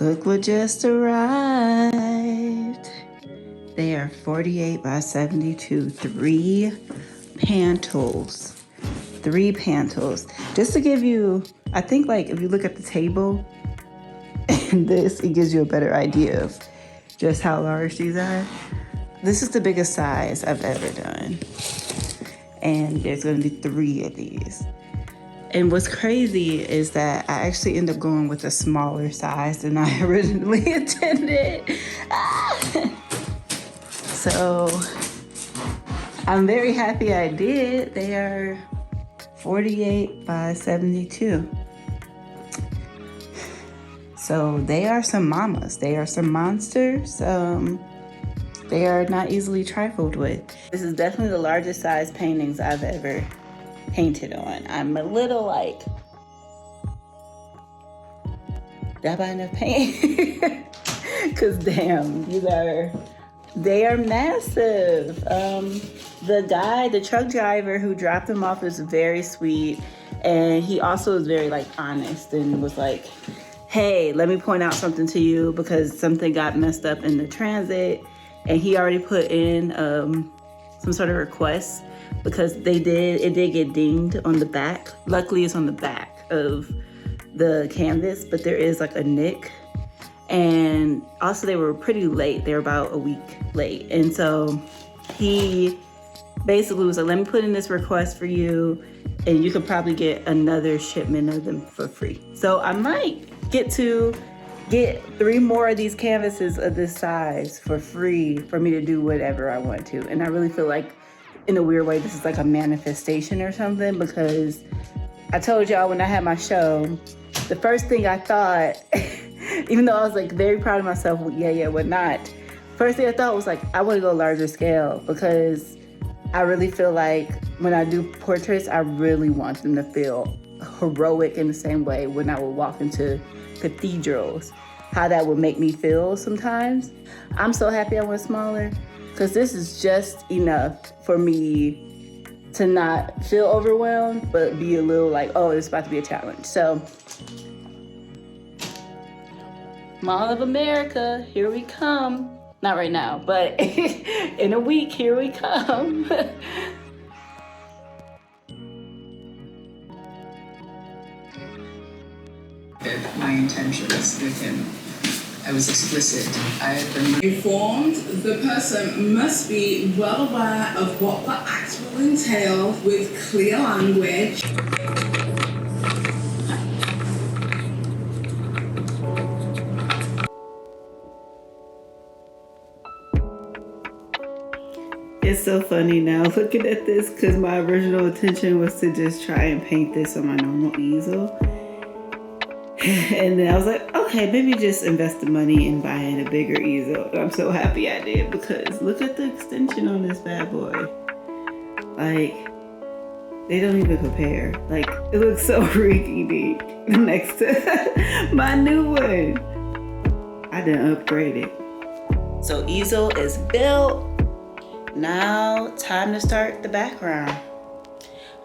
Look what just arrived. They are 48 by 72, three pantels. Just to give you, I think like if you look at the table and this, it gives you a better idea of just how large these are. This is the biggest size I've ever done. And there's gonna be 3 of these. And what's crazy is that I actually end up going with a smaller size than I originally intended. So I'm very happy I did. They are 48 by 72. So they are some mamas. They are some monsters. They are not easily trifled with. This is definitely the largest size paintings I've ever painted on. I'm a little like, did I buy enough paint? Cause damn, they are massive. The truck driver who dropped them off is very sweet. And he also is very like honest and was like, hey, let me point out something to you because something got messed up in the transit. And he already put in some sort of request because it did get dinged on the back. Luckily, it's on the back of the canvas, but there is like a nick. And also they were pretty late. They were about a week late. And so he basically was like, let me put in this request for you and you could probably get another shipment of them for free. So I might get 3 more of these canvases of this size for free for me to do whatever I want to. And I really feel like in a weird way, this is like a manifestation or something because I told y'all when I had my show, the first thing I thought, even though I was like very proud of myself, whatnot. First thing I thought was like, I want to go larger scale because I really feel like when I do portraits, I really want them to feel heroic in the same way when I would walk into cathedrals, how that would make me feel sometimes. I'm so happy I went smaller because this is just enough for me to not feel overwhelmed, but be a little like, oh, it's about to be a challenge. So, Mall of America, here we come. Not right now, but in a week, here we come. My intentions with him. I was explicit. I had been informed the person must be well aware of what the act will entail with clear language. It's so funny now looking at this because my original intention was to just try and paint this on my normal easel. And then I was like, okay, maybe just invest the money in buying a bigger easel. And I'm so happy I did because look at the extension on this bad boy. Like, they don't even compare. Like, it looks so rinky-dink next to my new one. I didn't upgrade it. So easel is built. Now, time to start the background.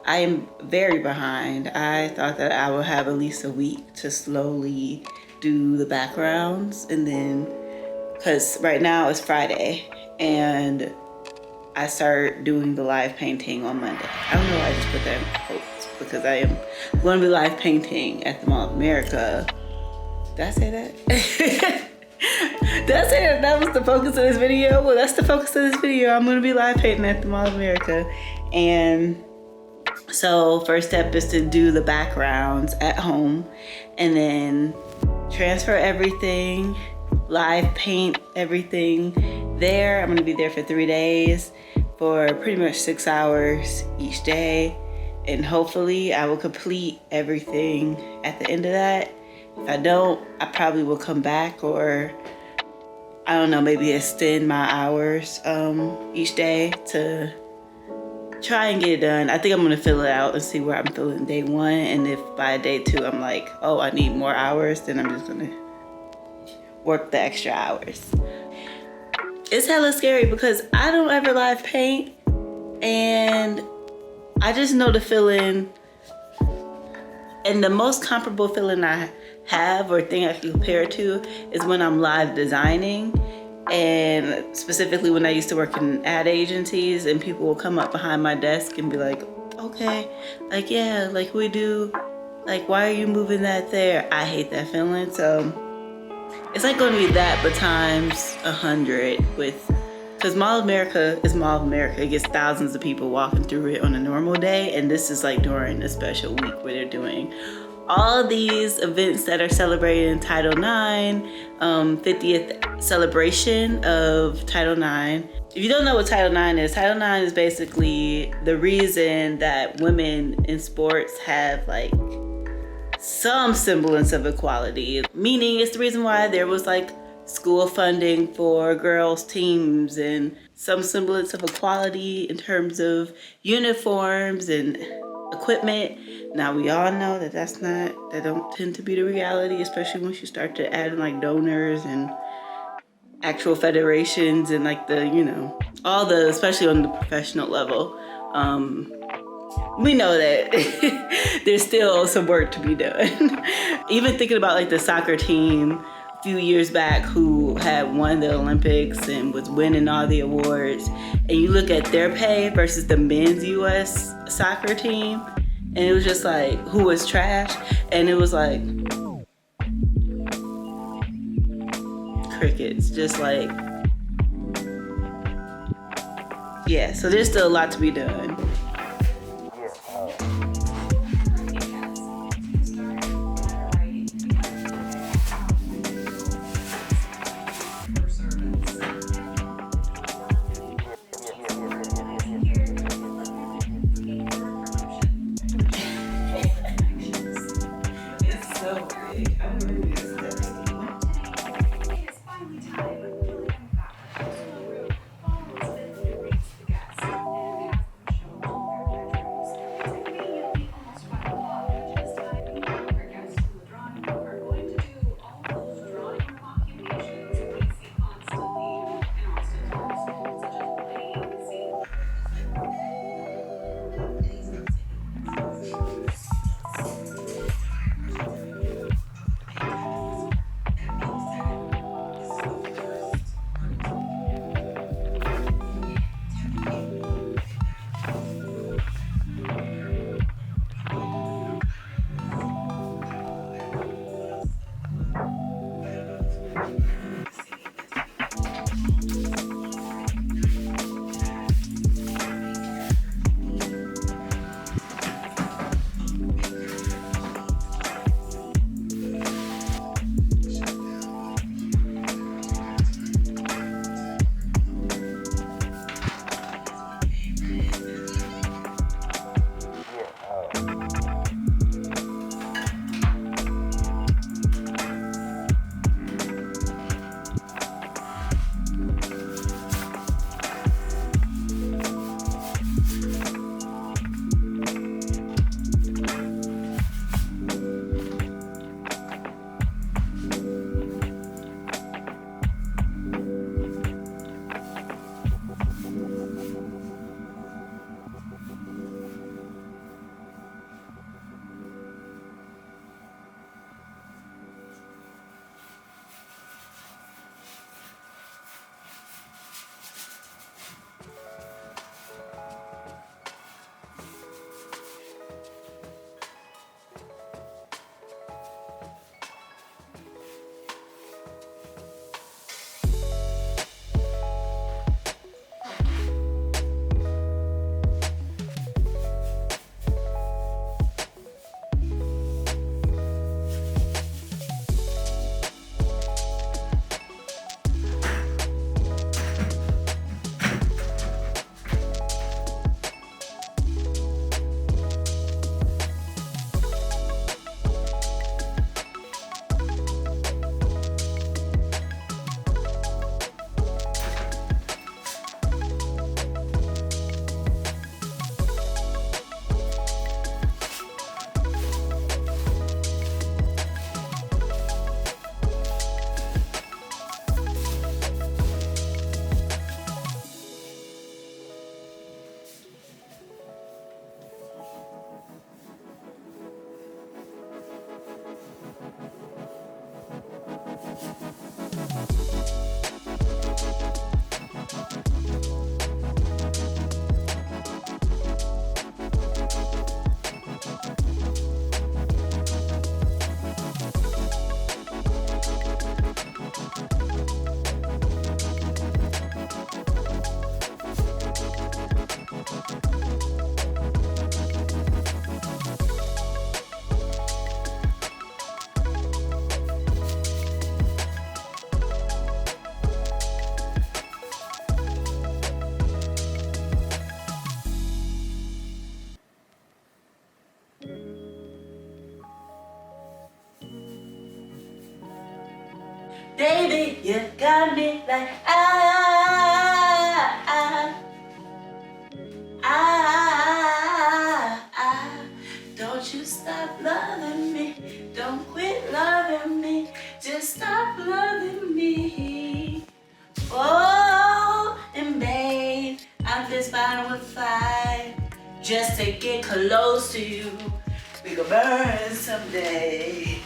I am very behind. I thought that I would have at least a week to slowly do the backgrounds and then, because right now it's Friday and I start doing the live painting on Monday. I don't know why I just put that in quotes because I am going to be live painting at the Mall of America. Did I say that? Did I say that that was the focus of this video? Well, that's the focus of this video. I'm going to be live painting at the Mall of America. And so first step is to do the backgrounds at home and then transfer everything, live paint everything there. I'm gonna be there for 3 days for pretty much 6 hours each day. And hopefully I will complete everything at the end of that. If I don't, I probably will come back or I don't know, maybe extend my hours each day to try and get it done. I think I'm gonna fill it out and see where I'm feeling day 1. And if by day 2, I'm like, oh, I need more hours, then I'm just gonna work the extra hours. It's hella scary because I don't ever live paint and I just know the feeling, and the most comparable feeling I have or thing I can compare it to is when I'm live designing. And specifically when I used to work in ad agencies and people will come up behind my desk and be like, okay, like, yeah, like we do, like, why are you moving that there? I hate that feeling. So it's like going to be that, but times 100 with, because Mall of America is Mall of America. It gets thousands of people walking through it on a normal day. And this is like during a special week where they're doing all of these events that are celebrating Title IX, 50th celebration of Title IX. If you don't know what Title IX is basically the reason that women in sports have like some semblance of equality. Meaning it's the reason why there was like school funding for girls teams and some semblance of equality in terms of uniforms and equipment. Now we all know that that don't tend to be the reality, especially once you start to add in like donors and actual federations and like the, you know, all the, especially on the professional level. We know that there's still some work to be done. Even thinking about like the soccer team a few years back who had won the Olympics and was winning all the awards, and you look at their pay versus the men's US soccer team, and it was just like, who was trash? And it was like crickets, just like, yeah, so there's still a lot to be done. Baby, you got me like don't you stop loving me, don't quit loving me, just stop loving me. Oh, and babe, I'm just fine with five, just to get close to you, we gon' burn someday.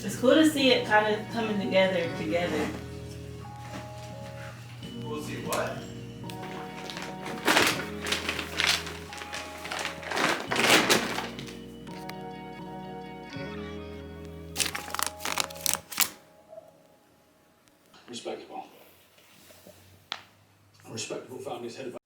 It's cool to see it kind of coming together. We'll see what? Respectable. A respectable founders headed by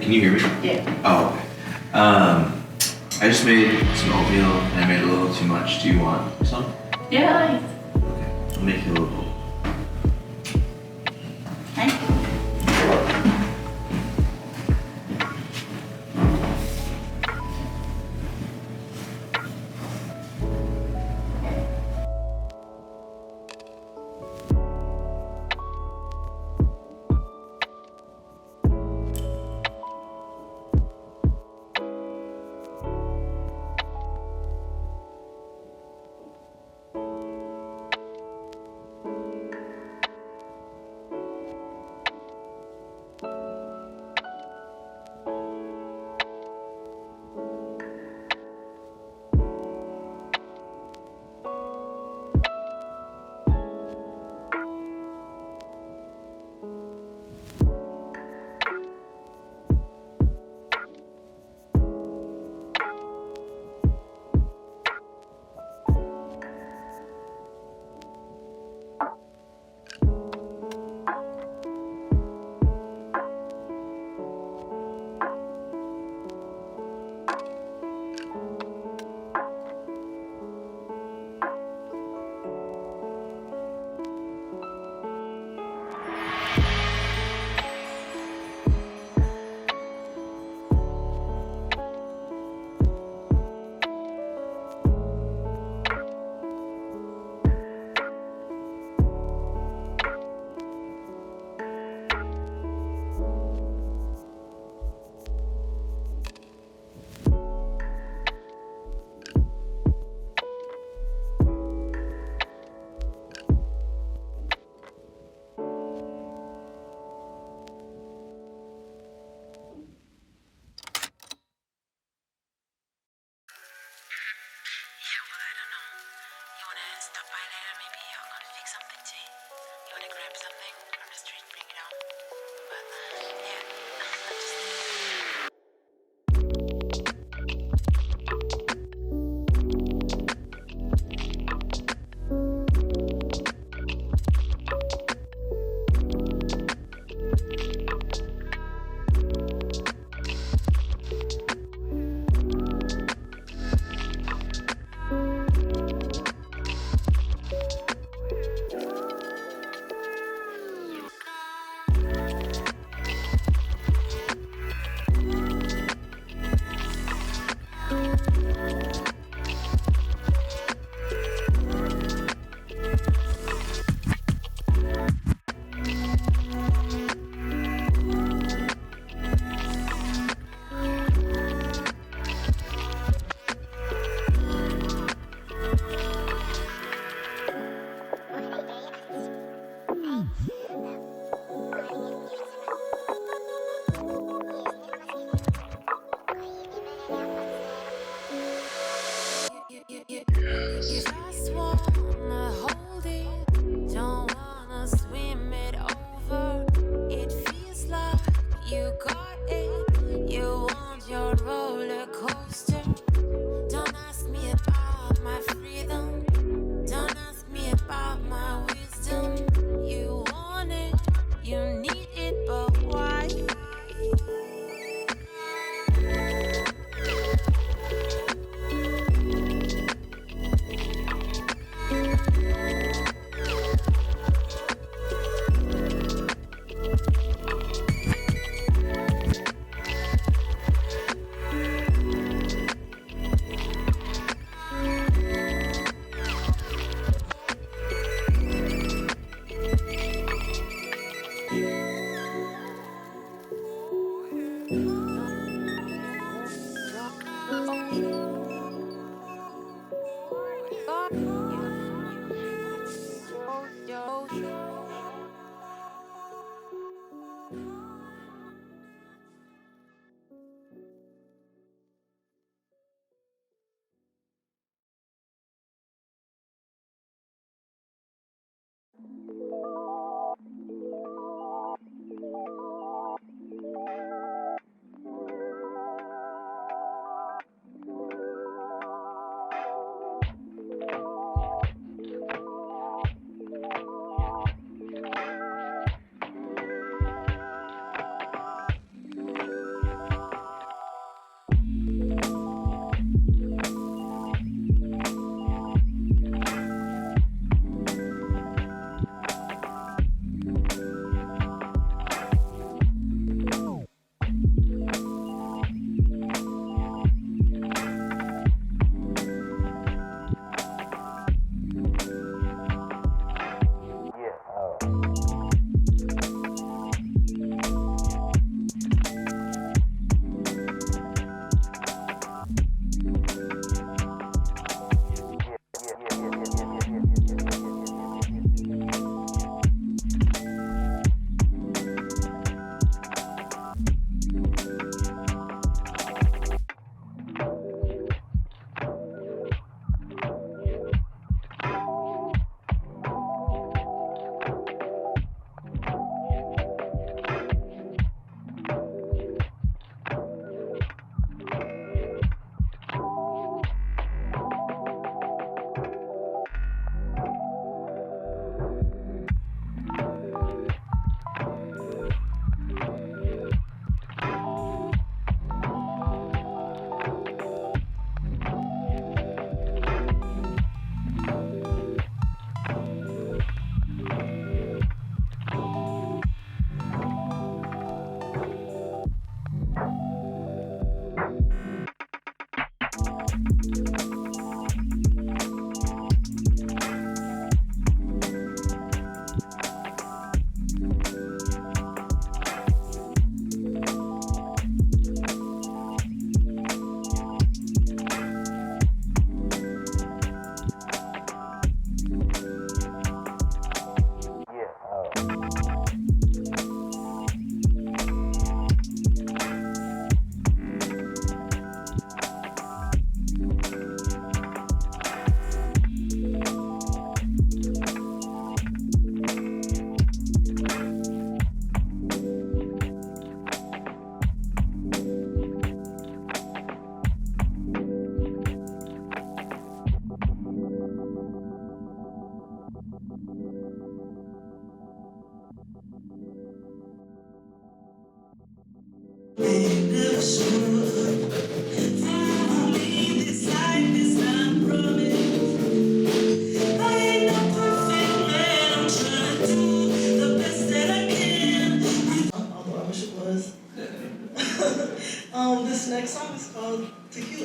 Can you hear me? Yeah. Oh, okay. I just made some oatmeal and I made a little too much. Do you want some? Yeah. Okay, I'll make you a little bowl. Thank you.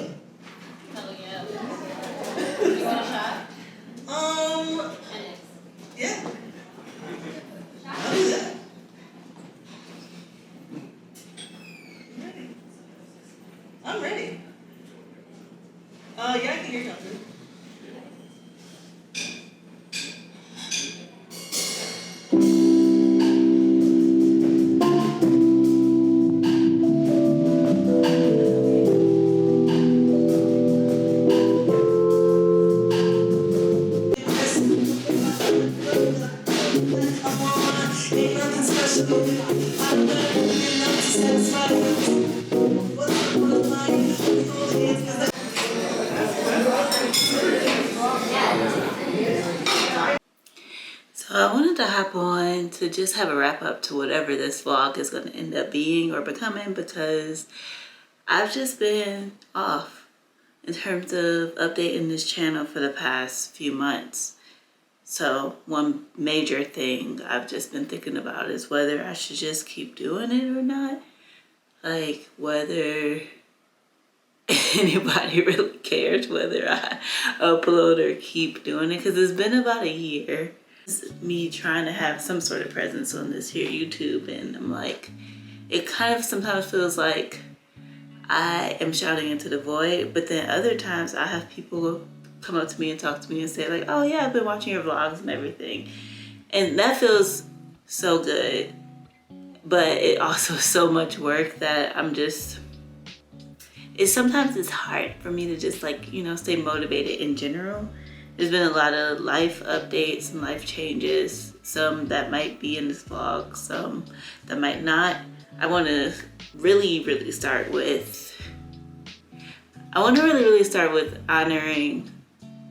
tequila. Hell yeah. You want a shot? Yeah. I'll do that. I'm ready. Yeah, I can hear you. So I wanted to hop on to just have a wrap up to whatever this vlog is going to end up being or becoming, because I've just been off in terms of updating this channel for the past few months. So one major thing I've just been thinking about is whether I should just keep doing it or not. Like whether anybody really cares whether I upload or keep doing it, because it's been about a year. It's me trying to have some sort of presence on this here YouTube, and I'm like, it kind of sometimes feels like I am shouting into the void, but then other times I have people come up to me and talk to me and say like, oh yeah, I've been watching your vlogs and everything. And that feels so good, but it also is so much work that I'm just, sometimes it's hard for me to just like, you know, stay motivated in general. There's been a lot of life updates and life changes, some that might be in this vlog, some that might not. I want to really start with honoring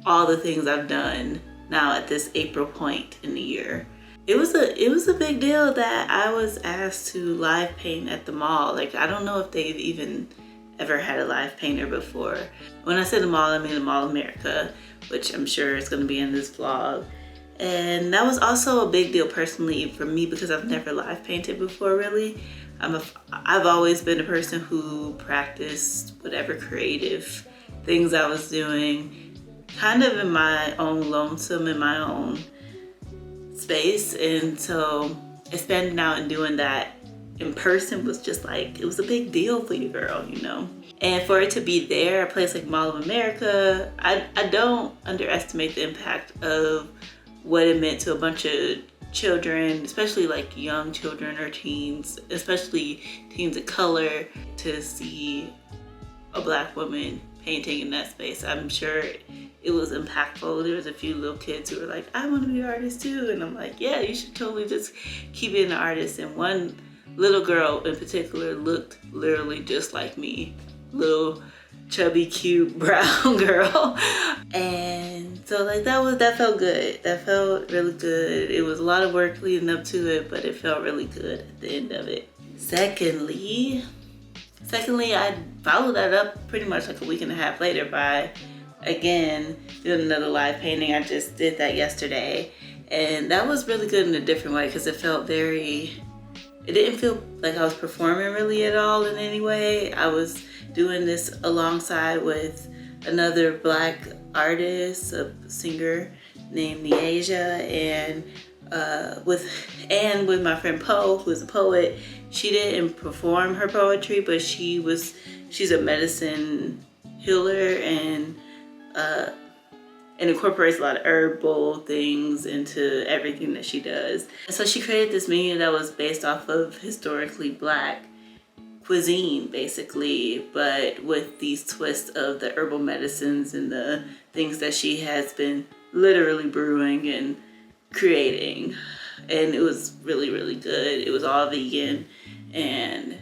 all the things I've done now at this April point in the year. It was a big deal that I was asked to live paint at the mall. Like, I don't know if they've even ever had a live painter before. When I say the mall, I mean the Mall of America, which I'm sure is going to be in this vlog. And that was also a big deal personally for me because I've never live painted before, really. I've always been a person who practiced whatever creative things I was doing kind of in my own lonesome, in my own space. And so expanding out and doing that in person was just like, it was a big deal for you, girl, you know? And for it to be there, a place like Mall of America, I don't underestimate the impact of what it meant to a bunch of children, especially like young children or teens, especially teens of color, to see a Black woman painting in that space. I'm sure it was impactful. There was a few little kids who were like, I want to be an artist too. And I'm like, yeah, you should totally just keep being an artist. And one little girl in particular looked literally just like me. Little chubby cute brown girl. And so like that felt good. That felt really good. It was a lot of work leading up to it, but it felt really good at the end of it. Secondly, I followed that up pretty much like a week and a half later by again doing another live painting. I just did that yesterday, and that was really good in a different way because it didn't feel like I was performing really at all in any way. I was doing this alongside with another Black artist, a singer named Leeya, and with my friend Poe, who's a poet. She didn't perform her poetry, but she's a medicine healer and incorporates a lot of herbal things into everything that she does. And so she created this menu that was based off of historically Black cuisine, basically, but with these twists of the herbal medicines and the things that she has been literally brewing and creating. And it was really, really good. It was all vegan, and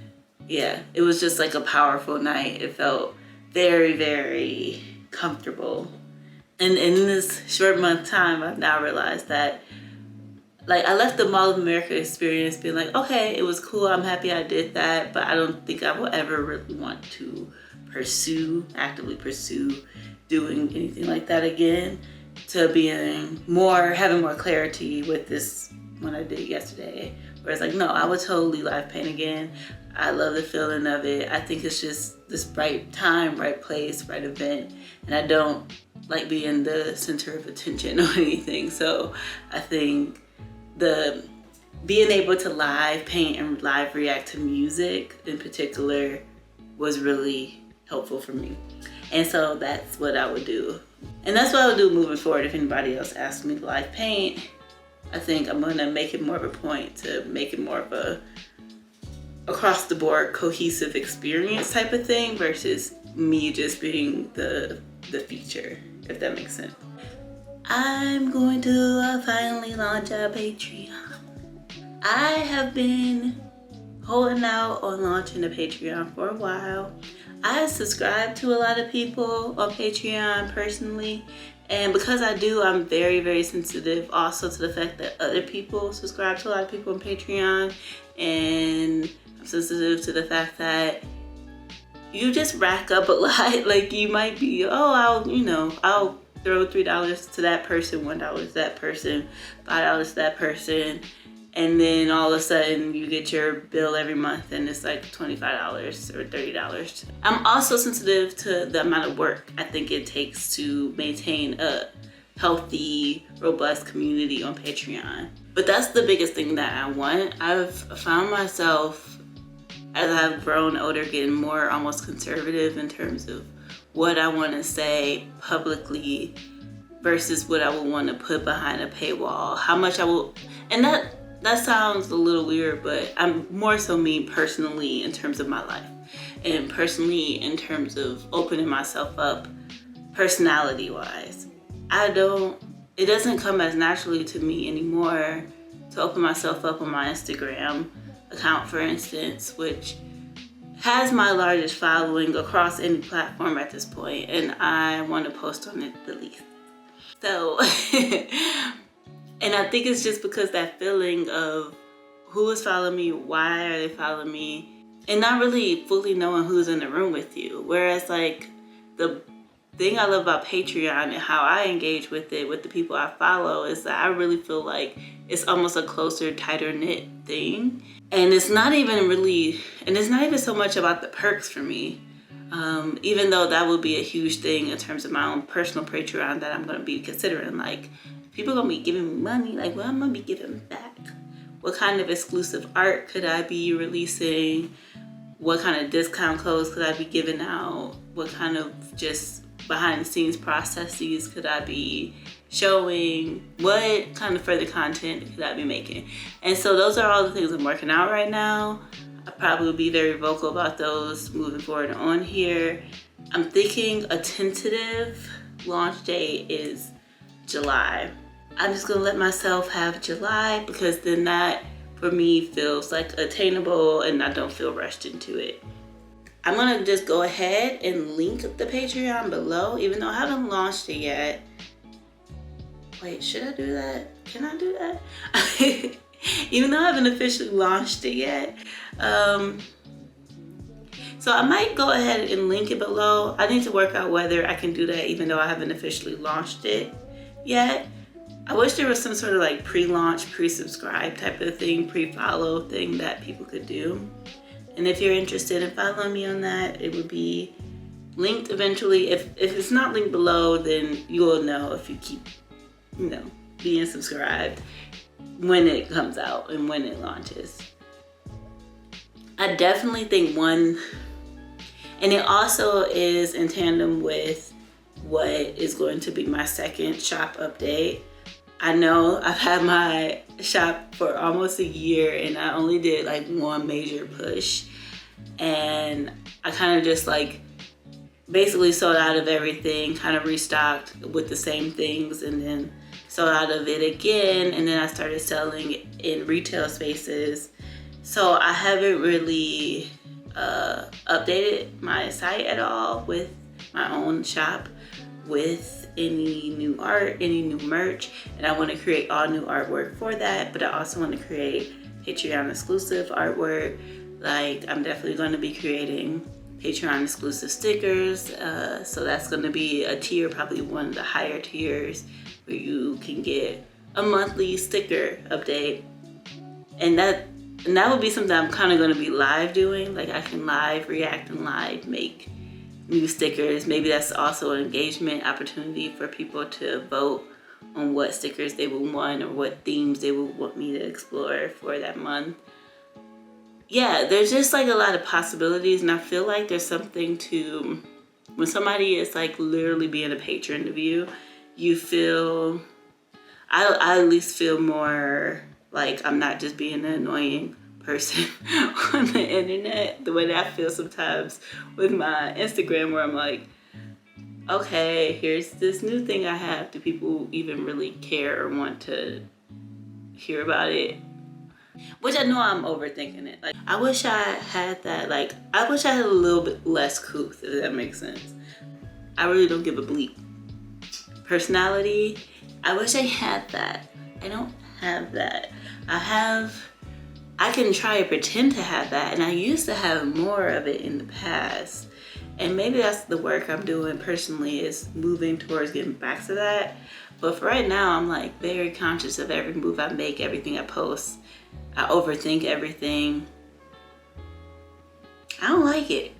yeah, it was just like a powerful night. It felt very, very comfortable. And in this short month time, I've now realized that like I left the Mall of America experience being like, okay, it was cool, I'm happy I did that, but I don't think I will ever really want to actively pursue doing anything like that again, to having more clarity with this one I did yesterday, where it's like, no, I would totally live paint again. I love the feeling of it. I think it's just this right time, right place, right event. And I don't like being the center of attention or anything. So I think being able to live paint and live react to music in particular was really helpful for me. And so that's what I would do. And that's what I would do moving forward. If anybody else asks me to live paint, I think I'm gonna make it more of a point to make it more of a across the board cohesive experience type of thing versus me just being the feature, if that makes sense. I'm going to finally launch a Patreon. I have been holding out on launching a Patreon for a while. I subscribe to a lot of people on Patreon personally, and because I do, I'm very, very sensitive also to the fact that other people subscribe to a lot of people on Patreon, and I'm sensitive to the fact that you just rack up a lot. Like you might be, I'll throw $3 to that person, $1 to that person, $5 to that person, and then all of a sudden you get your bill every month and it's like $25 or $30. I'm also sensitive to the amount of work I think it takes to maintain a healthy, robust community on Patreon. But that's the biggest thing that I want. I've found myself, as I've grown older, getting more almost conservative in terms of what I want to say publicly versus what I would want to put behind a paywall. How much I will, and that sounds a little weird, but I'm more so me personally in terms of my life and personally in terms of opening myself up personality wise. It doesn't come as naturally to me anymore to open myself up on my Instagram account, for instance, which has my largest following across any platform at this point, and I want to post on it the least. So, and I think it's just because that feeling of who is following me, why are they following me, and not really fully knowing who's in the room with you. Whereas like the thing I love about Patreon and how I engage with it, with the people I follow, is that I really feel like it's almost a closer, tighter knit thing. And it's not even so much about the perks for me. Even though that would be a huge thing in terms of my own personal Patreon that I'm going to be considering. Like, people are going to be giving me money. Like, well, I'm going to be giving back. What kind of exclusive art could I be releasing? What kind of discount codes could I be giving out? What kind of just behind the scenes processes could I be showing? What kind of further content could I be making? And so those are all the things I'm working out right now. I probably will be very vocal about those moving forward on here. I'm thinking a tentative launch date is July. I'm just gonna let myself have July because then that for me feels like attainable and I don't feel rushed into it. I'm gonna just go ahead and link the Patreon below, even though I haven't launched it yet. Wait, should I do that? Can I do that? Even though I haven't officially launched it yet. So I might go ahead and link it below. I need to work out whether I can do that even though I haven't officially launched it yet. I wish there was some sort of like pre-launch, pre-subscribe type of thing, pre-follow thing that people could do. And if you're interested in following me on that, it would be linked eventually. If it's not linked below, then you will know if you keep, being subscribed when it comes out and when it launches. I definitely think and it also is in tandem with what is going to be my second shop update. I know I've had my shop for almost a year and I only did like one major push, and I kind of just like basically sold out of everything, kind of restocked with the same things, and then sold out of it again, and then I started selling in retail spaces. So I haven't really updated my site at all with my own shop with any new art, any new merch, and I want to create all new artwork for that, but I also want to create Patreon exclusive artwork. Like, I'm definitely going to be creating Patreon exclusive stickers, so that's going to be a tier, probably one of the higher tiers, where you can get a monthly sticker update, and And that would be something I'm kind of going to be live doing. Like I can live react and live make new stickers. Maybe that's also an engagement opportunity for people to vote on what stickers they would want or what themes they would want me to explore for that month. Yeah, there's just like a lot of possibilities, and I feel like there's something to when somebody is like literally being a patron of you, you feel, I at least feel more like I'm not just being an annoying person on the internet, the way that I feel sometimes with my Instagram, where I'm like, okay, here's this new thing I have. Do people even really care or want to hear about it? Which I know I'm overthinking it. Like, I wish I had that, like, I wish I had a little bit less couth, if that makes sense. I really don't give a bleep. Personality, I wish I had that. I don't have that. I can try to pretend to have that, and I used to have more of it in the past. And maybe that's the work I'm doing personally, is moving towards getting back to that. But for right now, I'm like very conscious of every move I make, everything I post. I overthink everything. I don't like it.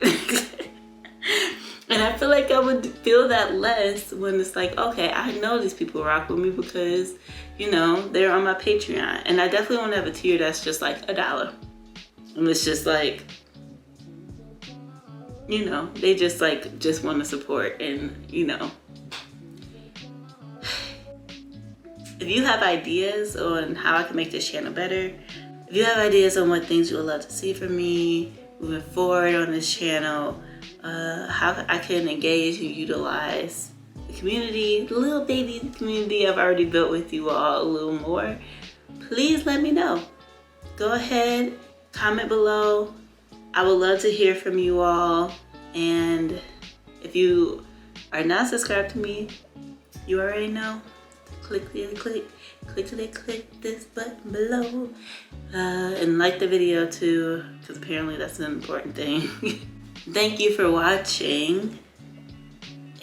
And I feel like I would feel that less when it's like, okay, I know these people rock with me because, you know, they're on my Patreon. And I definitely want to have a tier that's just like $1. And it's just like, you know, they just like, just want to support. And, you know, if you have ideas on how I can make this channel better, if you have ideas on what things you would love to see from me moving forward on this channel, how I can engage and utilize the community, the little baby community I've already built with you all a little more, please let me know. Go ahead, comment below. I would love to hear from you all. And if you are not subscribed to me, you already know. Click this button below. And like the video too, because apparently that's an important thing. Thank you for watching.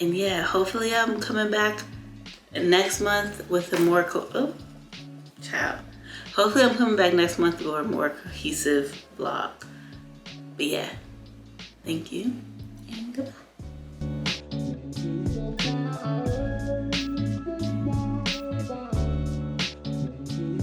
And yeah, hopefully I'm coming back next month with a more hopefully I'm coming back next month with a more cohesive vlog. But yeah, thank you and goodbye.